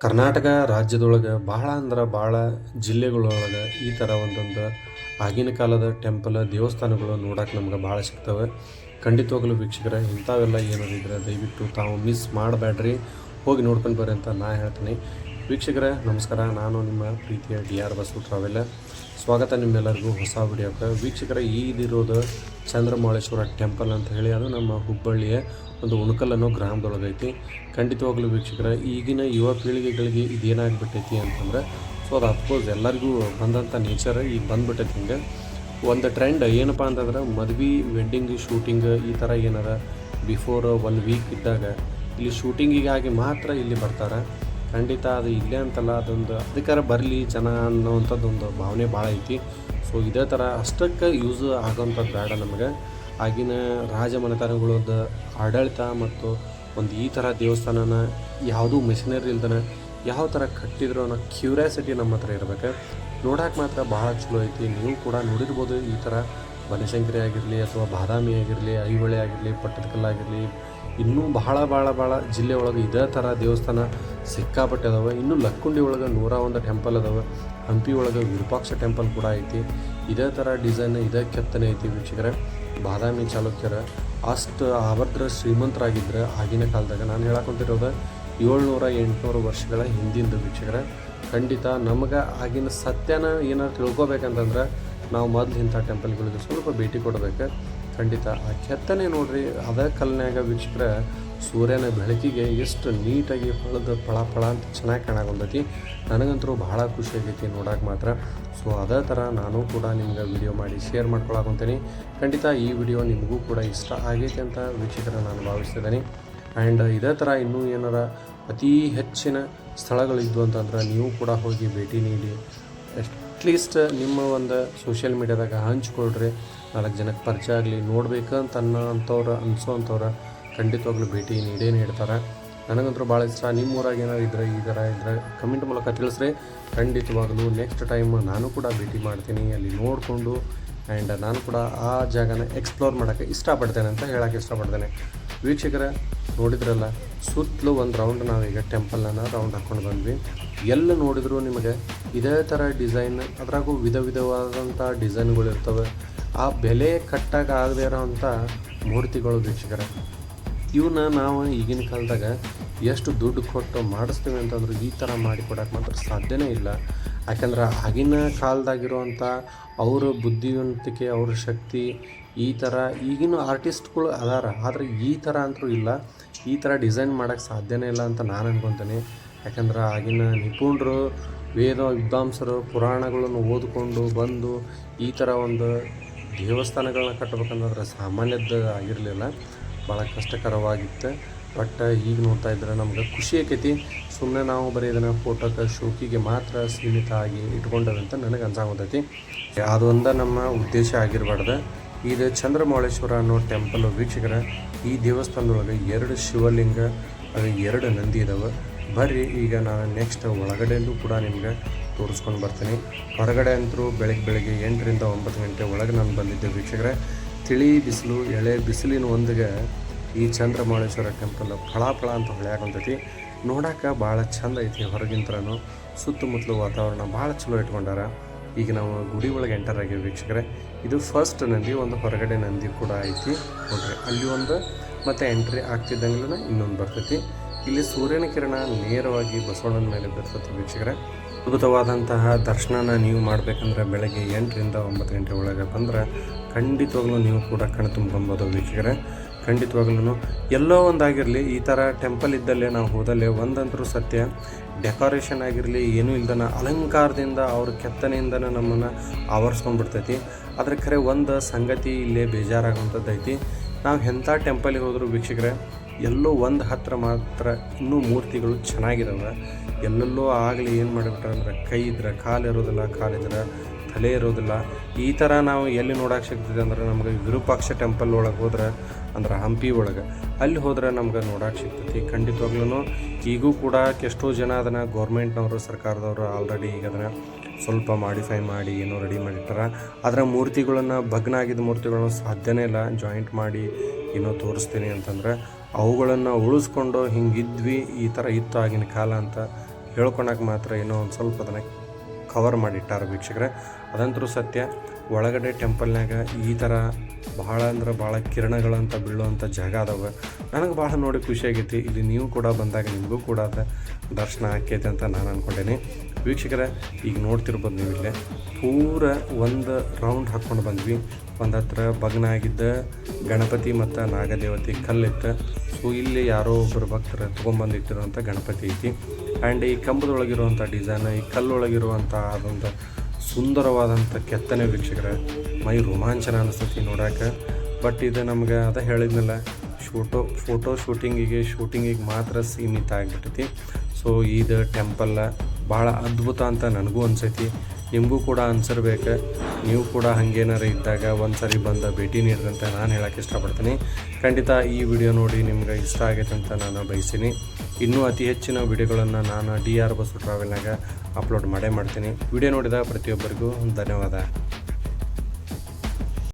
ಕರ್ನಾಟಕ ರಾಜ್ಯದೊಳಗೆ ಭಾಳ ಅಂದ್ರೆ ಭಾಳ ಜಿಲ್ಲೆಗಳೊಳಗೆ ಈ ಥರ ಒಂದೊಂದು ಆಗಿನ ಕಾಲದ ಟೆಂಪಲ್ ದೇವಸ್ಥಾನಗಳು ನೋಡೋಕೆ ನಮ್ಗೆ ಭಾಳ ಸಿಗ್ತವೆ. ಖಂಡಿತವಾಗಲೂ ವೀಕ್ಷಕರೇ, ಇಂಥವೆಲ್ಲ ಏನಾದ್ರು ಇದ್ರೆ ದಯವಿಟ್ಟು ತಾವು ಮಿಸ್ ಮಾಡಬೇಡ್ರಿ, ಹೋಗಿ ನೋಡ್ಕೊಂಡು ಬರ್ರಿ ಅಂತ ನಾನು ಹೇಳ್ತೀನಿ. ವೀಕ್ಷಕರೇ ನಮಸ್ಕಾರ, ನಾನು ನಿಮ್ಮ ಪ್ರೀತಿಯ DR ಬಸು ಟ್ರಾವೆಲ್. ಸ್ವಾಗತ ನಿಮ್ಮೆಲ್ಲರಿಗೂ ಹೊಸ ವಿಡಿಯೋಕ್ಕೆ. ವೀಕ್ಷಕರೇ, ಈದಿರೋದು ಚಂದ್ರಮೌಳೇಶ್ವರ ಟೆಂಪಲ್ ಅಂತ ಹೇಳಿ, ಅದು ನಮ್ಮ ಹುಬ್ಬಳ್ಳಿಯ ಒಂದು ಉಣಕಲ್ ಅನ್ನೋ ಗ್ರಾಮದೊಳಗೈತಿ. ಖಂಡಿತವಾಗ್ಲೂ ವೀಕ್ಷಕರ, ಈಗಿನ ಯುವ ಪೀಳಿಗೆಗಳಿಗೆ ಇದೇನಾಗ್ಬಿಟ್ಟೈತಿ ಅಂತಂದ್ರೆ, ಸೊ ಅದು ಅಫ್ಕೋರ್ಸ್ ಎಲ್ಲರಿಗೂ ಬಂದಂಥ ನೇಚರ್ ಈಗ ಬಂದ್ಬಿಟ್ಟೈತಿ. ಹಿಂಗೆ ಒಂದು ಟ್ರೆಂಡ್ ಏನಪ್ಪ ಅಂತಂದ್ರೆ, ಮದ್ವೆ ವೆಡ್ಡಿಂಗ್ ಶೂಟಿಂಗ್ ಈ ಥರ ಏನಾರ ಬಿಫೋರ್ 1 ವೀಕ್ ಇದ್ದಾಗ ಇಲ್ಲಿ ಶೂಟಿಂಗಿಗಾಗಿ ಮಾತ್ರ ಇಲ್ಲಿ ಬರ್ತಾರೆ. ಖಂಡಿತ ಅದು ಇಲ್ಲೇ ಅಂತಲ್ಲ, ಅದೊಂದು ಅದಕ್ಕಾರ ಬರಲಿ ಜನ ಅನ್ನೋವಂಥದ್ದೊಂದು ಭಾವನೆ ಭಾಳ ಐತಿ. ಸೊ ಇದೇ ಥರ ಅಷ್ಟಕ್ಕೆ ಯೂಸ್ ಆಗೋವಂಥದ್ದು ಬೇಡ ನಮಗೆ. ಆಗಿನ ರಾಜಮನೆತನಗಳದ್ದು ಆಡಳಿತ ಮತ್ತು ಒಂದು ಈ ಥರ ದೇವಸ್ಥಾನನ ಯಾವುದೂ ಮೆಷಿನರಿ ಇಲ್ದನೆ ಯಾವ ಥರ ಕಟ್ಟಿದ್ರು ಅನ್ನೋ ಕ್ಯೂರಿಯಾಸಿಟಿ ನಮ್ಮ ಹತ್ರ ಇರಬೇಕು. ನೋಡೋಕೆ ಮಾತ್ರ ಭಾಳ ಚಲೋ ಐತಿ. ನೀವು ಕೂಡ ನೋಡಿರ್ಬೋದು, ಈ ಥರ ಬನಶಂಕರಿ ಆಗಿರಲಿ ಅಥವಾ ಬಾದಾಮಿ ಆಗಿರಲಿ, ಐಹೊಳೆ ಆಗಿರಲಿ, ಪಟ್ಟದಕಲ್ಲಾಗಿರಲಿ, ಇನ್ನೂ ಭಾಳ ಜಿಲ್ಲೆ ಒಳಗೆ ಇದೇ ಥರ ದೇವಸ್ಥಾನ ಸಿಕ್ಕಾಪಟ್ಟೆ ಅದಾವೆ. ಇನ್ನೂ ಲಕ್ಕುಂಡಿ ಒಳಗೆ 101 ಟೆಂಪಲ್ ಅದಾವೆ. ಹಂಪಿ ಒಳಗೆ ವಿರೂಪಾಕ್ಷ ಟೆಂಪಲ್ ಕೂಡ ಐತಿ. ಇದೇ ಥರ ಡಿಸೈನ್, ಇದೇ ಕೆತ್ತನೆ ಐತಿ ವೀಕ್ಷಕರೇ. ಬಾದಾಮಿ ಚಾಲುಕ್ಯರ ಅಷ್ಟು ಆವರ್ದ್ರ ಶ್ರೀಮಂತರಾಗಿದ್ದರೆ ಆಗಿನ ಕಾಲದಾಗ. ನಾನು ಹೇಳಕೊಂತಿರೋದು 700-800 ವರ್ಷಗಳ ಹಿಂದಿಂದ ವೀಕ್ಷಕರೇ. ಖಂಡಿತ ನಮಗೆ ಆಗಿನ ಸತ್ಯನ ಏನಾದ್ರು ತಿಳ್ಕೊಬೇಕಂತಂದ್ರೆ ನಾವು ಮೊದಲು ಇಂಥ ಟೆಂಪಲ್ಗಳಿಗೆ ಸ್ವಲ್ಪ ಭೇಟಿ ಕೊಡಬೇಕು. ಖಂಡಿತ ಆ ಕೆತ್ತನೆ ನೋಡ್ರಿ, ಅದೇ ಕಲ್ನ್ಯಾಗ ವೀಕ್ಷಕರ ಸೂರ್ಯನ ಬೆಳಕಿಗೆ ಎಷ್ಟು ನೀಟಾಗಿ ಹೊಳೆದು ಫಳ ಅಂತ ಚೆನ್ನಾಗಿ ಕಾಣಾಕೊಂಡೈತಿ. ನನಗಂತೂ ಭಾಳ ಖುಷಿ ಆಗೈತಿ ನೋಡೋಕೆ ಮಾತ್ರ. ಸೊ ಅದೇ ಥರ ನಾನು ಕೂಡ ನಿಮ್ಗೆ ವಿಡಿಯೋ ಮಾಡಿ ಶೇರ್ ಮಾಡ್ಕೊಳಕೊಂತೀನಿ. ಖಂಡಿತ ಈ ವಿಡಿಯೋ ನಿಮಗೂ ಕೂಡ ಇಷ್ಟ ಆಗೈತೆ ಅಂತ ವೀಕ್ಷಕರ ನಾನು ಭಾವಿಸ್ತಿದ್ದೀನಿ. ಆ್ಯಂಡ್ ಇದೇ ಥರ ಇನ್ನೂ ಏನಾರ ಅತಿ ಹೆಚ್ಚಿನ ಸ್ಥಳಗಳಿದ್ವು ಅಂತಂದ್ರೆ ನೀವು ಕೂಡ ಹೋಗಿ ಭೇಟಿ ನೀಡಿ ಅಟ್ಲೀಸ್ಟ್ ನಿಮ್ಮ ಒಂದು ಸೋಷಿಯಲ್ ಮೀಡ್ಯಾದಾಗ ಹಂಚ್ಕೊಳ್ರಿ. 4 ಜನಕ್ಕೆ ಪರಿಚಯ ಆಗಲಿ. ನೋಡ್ಬೇಕಂತ ಅನ್ಸೋವಂಥವ್ರು ಖಂಡಿತವಾಗ್ಲೂ ಭೇಟಿ ನೀಡ್ತಾರೆ. ನನಗಂತೂ ಭಾಳ ಇಷ್ಟ. ನಿಮ್ಮ ಊರಾಗ ಏನಾರು ಇದ್ದರೆ ಈ ಥರ ಇದ್ದರೆ ಕಮೆಂಟ್ ಮೂಲಕ ತಿಳಿಸ್ರಿ. ಖಂಡಿತವಾಗಲೂ ನೆಕ್ಸ್ಟ್ ಟೈಮ್ ನಾನು ಕೂಡ ಭೇಟಿ ಮಾಡ್ತೀನಿ, ಅಲ್ಲಿ ನೋಡಿಕೊಂಡು. ಆ್ಯಂಡ್ ನಾನು ಕೂಡ ಆ ಜಾಗನ ಎಕ್ಸ್ಪ್ಲೋರ್ ಮಾಡೋಕ್ಕೆ ಇಷ್ಟಪಡ್ತೇನೆ ಅಂತ ಹೇಳೋಕ್ಕೆ ಇಷ್ಟಪಡ್ತೇನೆ. ವೀಕ್ಷಕರೇ ನೋಡಿದ್ರಲ್ಲ, ಸುತ್ತಲೂ ಒಂದು ರೌಂಡ್ ನಾವೀಗ ಟೆಂಪಲನ್ನು ರೌಂಡ್ ಹಾಕ್ಕೊಂಡು ಬಂದ್ವಿ. ಎಲ್ಲ ನೋಡಿದ್ರು ನಿಮಗೆ ಇದೇ ಥರ ಡಿಸೈನ್, ಅದ್ರಾಗೂ ವಿಧವಾದಂಥ ಡಿಸೈನ್ಗಳು ಇರ್ತವೆ. ಆ ಬೆಲೆ ಕಟ್ಟಾಗ ಆಗದೇ ಇರೋವಂಥ ಮೂರ್ತಿಗಳು ವೀಕ್ಷಕರೇ. ಇವನ್ನ ನಾವು ಈಗಿನ ಕಾಲದಾಗ ಎಷ್ಟು ದುಡ್ಡು ಕೊಟ್ಟು ಮಾಡಿಸ್ತೀವಿ ಅಂತಂದ್ರೆ ಈ ಥರ ಮಾಡಿಕೊಡೋಕೆ ಮಾತ್ರ ಸಾಧ್ಯನೇ ಇಲ್ಲ. ಯಾಕಂದ್ರೆ ಆಗಿನ ಕಾಲದಾಗಿರುವಂಥ ಅವ್ರ ಬುದ್ಧಿವಂತಿಕೆ, ಅವ್ರ ಶಕ್ತಿ, ಈ ಥರ ಈಗಿನ ಆರ್ಟಿಸ್ಟ್ಗಳು ಅದಾರ. ಆದರೆ ಈ ಥರ ಅಂತೂ ಇಲ್ಲ, ಈ ಥರ ಡಿಸೈನ್ ಮಾಡೋಕ್ಕೆ ಸಾಧ್ಯನೇ ಇಲ್ಲ ಅಂತ ನಾನು ಅನ್ಕೊತೀನಿ. ಯಾಕಂದ್ರೆ ಆಗಿನ ನಿಪುಣರು, ವೇದ ವಿದ್ವಾಂಸರು ಪುರಾಣಗಳನ್ನು ಓದ್ಕೊಂಡು ಬಂದು ಈ ಥರ ಒಂದು ದೇವಸ್ಥಾನಗಳನ್ನ ಕಟ್ಟಬೇಕಂದ್ರೆ ಸಾಮಾನ್ಯದ್ದು ಆಗಿರಲಿಲ್ಲ, ಭಾಳ ಕಷ್ಟಕರವಾಗಿತ್ತು. ಬಟ್ ಈಗ ನೋಡ್ತಾ ಇದ್ರೆ ನಮ್ಗೆ ಖುಷಿ ಆಕೈತಿ. ಸುಮ್ಮನೆ ನಾವು ಬರೀ ಇದನ್ನು ಫೋಟೋಕ್ಕೆ ಶೋಕಿಗೆ ಮಾತ್ರ ಸೀಮಿತ ಆಗಿ ಇಟ್ಕೊಂಡದಂತ ನನಗೆ ಅನ್ಸಾಗೋದೈತಿ. ಅದೊಂದು ನಮ್ಮ ಉದ್ದೇಶ ಆಗಿರಬಾರ್ದು. ಇದು ಚಂದ್ರಮೌಳೇಶ್ವರ ಅನ್ನೋ ಟೆಂಪಲ್ ವೀಕ್ಷಕರ. ಈ ದೇವಸ್ಥಾನದೊಳಗೆ 2 ಶಿವಲಿಂಗ, 2 ನಂದಿ ಇದಾವೆ. ಬರ್ರಿ ಈಗ ನಾನು ನೆಕ್ಸ್ಟ್ ಒಳಗಡೆಯಲ್ಲೂ ಕೂಡ ನಿಮ್ಗೆ ತೋರಿಸ್ಕೊಂಡು ಬರ್ತೀನಿ. ಹೊರಗಡೆ ಅಂತರೂ ಬೆಳಗ್ಗೆ 8ರಿಂದ 9 ಗಂಟೆ ಒಳಗೆ ನಾನು ಬಂದಿದ್ದೆ ವೀಕ್ಷಕರೇ. ತಿಳಿ ಬಿಸಿಲು, ಎಳೆ ಬಿಸಿಲಿನ ಒಂದಿಗೆ ಈ ಚಂದ್ರಮೌಳೇಶ್ವರ ಟೆಂಪಲ್ ಫಳ ಅಂತ ಹೊಳೆಯಾಕೊಂತೈತಿ. ನೋಡೋಕೆ ಭಾಳ ಚಂದ ಐತಿ. ಹೊರಗಿಂತನೂ ಸುತ್ತಮುತ್ತಲು ವಾತಾವರಣ ಭಾಳ ಚಲೋ ಇಟ್ಕೊಂಡಾರ. ಈಗ ನಾವು ಗುಡಿ ಒಳಗೆ ಎಂಟರ್ ಆಗಿವಿ ವೀಕ್ಷಕರೇ. ಇದು ಫಸ್ಟ್ ನಂದಿ, ಒಂದು ಹೊರಗಡೆ ನಂದಿ ಕೂಡ ಐತಿ ನೋಡ್ರಿ. ಅಲ್ಲಿ ಒಂದು ಮತ್ತು ಎಂಟ್ರಿ ಆಗ್ತಿದ್ದಂಗೆ ಇನ್ನೊಂದು ಬರ್ತೈತಿ. ಇಲ್ಲಿ ಸೂರ್ಯನ ಕಿರಣ ನೇರವಾಗಿ ಬಸವಣ್ಣನ ಮೇಲೆ ಬರ್ತೈತಿ ವೀಕ್ಷಕರೇ. ಅದ್ಭುತವಾದಂತಹ ದರ್ಶನನ ನೀವು ಮಾಡಬೇಕಂದ್ರೆ ಬೆಳಗ್ಗೆ 8ರಿಂದ 9 ಗಂಟೆ ಒಳಗೆ ಬಂದರೆ ಖಂಡಿತವಾಗ್ಲೂ ನೀವು ಕೂಡ ಕಣ್ಣು ತುಂಬ್ಕೊಬೋದು ವೀಕ್ಷಕರೇ. ಖಂಡಿತವಾಗ್ಲೂ ಎಲ್ಲೋ ಒಂದಾಗಿರಲಿ, ಈ ಥರ ಟೆಂಪಲ್ ಇದ್ದಲ್ಲೇ ನಾವು ಹೋದಲ್ಲೇ ಒಂದಂತರೂ ಸತ್ಯ, ಡೆಕೋರೇಷನ್ ಆಗಿರಲಿ ಏನೂ ಇಲ್ದನ ಅಲಂಕಾರದಿಂದ ಅವ್ರ ಕೆತ್ತನೆಯಿಂದನೇ ನಮ್ಮನ್ನು ಆವರಿಸ್ಕೊಂಡ್ಬಿಡ್ತೈತಿ. ಆದರೆ ಖರೆ ಒಂದು ಸಂಗತಿ ಇಲ್ಲೇ ಬೇಜಾರಾಗುವಂಥದ್ದು ಐತಿ. ನಾವು ಎಂಥ ಟೆಂಪಲಿಗೆ ಹೋದರೂ ವೀಕ್ಷಕರೇ, ಎಲ್ಲೋ ಒಂದು ಹತ್ರ ಮಾತ್ರ ಇನ್ನೂ ಮೂರ್ತಿಗಳು ಚೆನ್ನಾಗಿದ್ದಾವೆ. ಎಲ್ಲೆಲ್ಲೋ ಆಗಲಿ ಏನು ಮಾಡಿಬಿಟ್ರೆ ಅಂದ್ರೆ ಕೈ ಇದ್ರೆ ಕಾಲಿರೋದಿಲ್ಲ, ಕಾಲಿದ್ರೆ ತಲೆ ಇರೋದಿಲ್ಲ. ಈ ಥರ ನಾವು ಎಲ್ಲಿ ನೋಡೋಕೆ ಸಿಗ್ತದೆ ಅಂದ್ರೆ ನಮ್ಗೆ ವಿರೂಪಾಕ್ಷ ಟೆಂಪಲ್ ಒಳಗೆ ಹೋದ್ರೆ, ಅಂದ್ರೆ ಹಂಪಿ ಒಳಗೆ ಅಲ್ಲಿ ಹೋದ್ರೆ ನಮ್ಗೆ ನೋಡೋಕೆ ಸಿಗ್ತೈತಿ. ಖಂಡಿತವಾಗ್ಲೂ ಈಗೂ ಕೂಡ ಎಷ್ಟೋ ಜನ ಅದನ್ನು ಗೌರ್ಮೆಂಟ್ನವರು, ಸರ್ಕಾರದವರು ಆಲ್ರೆಡಿ ಈಗ ಅದನ್ನು ಸ್ವಲ್ಪ ಮಾಡಿಫೈ ಮಾಡಿ ಏನೋ ರೆಡಿ ಮಾಡಿಟ್ಟಾರ. ಅದರ ಮೂರ್ತಿಗಳನ್ನು, ಭಗ್ನ ಆಗಿದ್ದ ಮೂರ್ತಿಗಳನ್ನು ಸಾಧ್ಯನೇ ಇಲ್ಲ ಜಾಯಿಂಟ್ ಮಾಡಿ ಏನೋ ತೋರಿಸ್ತೀನಿ ಅಂತಂದ್ರೆ ಅವುಗಳನ್ನು ಉಳಿಸ್ಕೊಂಡು ಹಿಂಗಿದ್ವಿ, ಈ ಥರ ಇತ್ತು ಆಗಿನ ಕಾಲ ಅಂತ ಹೇಳ್ಕೊಳಕ್ಕೆ ಮಾತ್ರ ಏನೋ ಒಂದು ಸ್ವಲ್ಪ ಅದನ್ನು ಕವರ್ ಮಾಡಿಟ್ಟಾರ ವೀಕ್ಷಕರೇ. ಅದಂತರೂ ಸತ್ಯ. ಒಳಗಡೆ ಟೆಂಪಲ್ನಾಗ ಈ ಥರ ಭಾಳ ಅಂದ್ರೆ ಭಾಳ ಕಿರಣಗಳಂತ ಬೀಳುವಂಥ ಜಾಗ ಅದಾವೆ. ನನಗೆ ಭಾಳ ನೋಡಿ ಖುಷಿಯಾಗೈತಿ. ಇಲ್ಲಿ ನೀವು ಕೂಡ ಬಂದಾಗ ನಿಮಗೂ ಕೂಡ ಅದು ದರ್ಶನ ಆಕೈತೆ ಅಂತ ನಾನು ಅಂದ್ಕೊಂಡೇನೆ ವೀಕ್ಷಕರೇ. ಈಗ ನೋಡ್ತಿರ್ಬೋದು ನೀವು ಇಲ್ಲೇ ಪೂರ ಒಂದು ರೌಂಡ್ ಹಾಕ್ಕೊಂಡು ಬಂದ್ವಿ. ಒಂದು ಹತ್ರ ಭಗ್ನ ಆಗಿದ್ದ ಗಣಪತಿ ಮತ್ತು ನಾಗದೇವತೆ ಕಲ್ಲಿತ್ತು. ಸೊ ಇಲ್ಲಿ ಯಾರೋ ಒಬ್ಬರು ಭಕ್ತರು ತೊಗೊಂಬಂದಿಟ್ಟಿರುವಂಥ ಗಣಪತಿ ಐತಿ. ಆ್ಯಂಡ್ ಈ ಕಂಬದೊಳಗಿರುವಂಥ ಡಿಸೈನ್, ಈ ಕಲ್ಲೊಳಗಿರುವಂಥ ಅದೊಂದು ಸುಂದರವಾದಂಥ ಕೆತ್ತನೆ ವೀಕ್ಷಕರೇ, ಮೈ ರೋಮಾಂಚನ ಅನಿಸ್ತೈತಿ ನೋಡೋಕೆ. ಬಟ್ ಇದು ನಮ್ಗೆ ಅದ ಹೇಳಿದ್ನಲ್ಲ, ಫೋಟೋ ಶೂಟಿಂಗಿಗೆ ಮಾತ್ರ ಸೀಮಿತ ಆಗಿಬಿಟ್ಟೈತಿ. ಸೊ ಇದು ಟೆಂಪಲ್ಲ ಭಾಳ ಅದ್ಭುತ ಅಂತ ನನಗೂ ಅನಿಸೈತಿ, ನಿಮಗೂ ಕೂಡ ಅನ್ಸಿರ್ಬೇಕು. ನೀವು ಕೂಡ ಹಾಗೇನಾರು ಇದ್ದಾಗ ಒಂದು ಸರಿ ಬಂದು ಭೇಟಿ ನೀಡ್ರಿ ಅಂತ ನಾನು ಹೇಳೋಕ್ಕೆ ಇಷ್ಟಪಡ್ತೀನಿ. ಖಂಡಿತ ಈ ವಿಡಿಯೋ ನೋಡಿ ನಿಮ್ಗೆ ಇಷ್ಟ ಆಗೈತೆ ಅಂತ ನಾನು ಬಯಸ್ತೀನಿ. ಇನ್ನೂ ಅತಿ ಹೆಚ್ಚಿನ ವಿಡಿಯೋಗಳನ್ನು ನಾನು DR ಬಸು ಟ್ರಾವೆಲ್ನಾಗ ಅಪ್ಲೋಡ್ ಮಾಡೇ ಮಾಡ್ತೀನಿ. ವಿಡಿಯೋ ನೋಡಿದ ಪ್ರತಿಯೊಬ್ಬರಿಗೂ ಧನ್ಯವಾದ.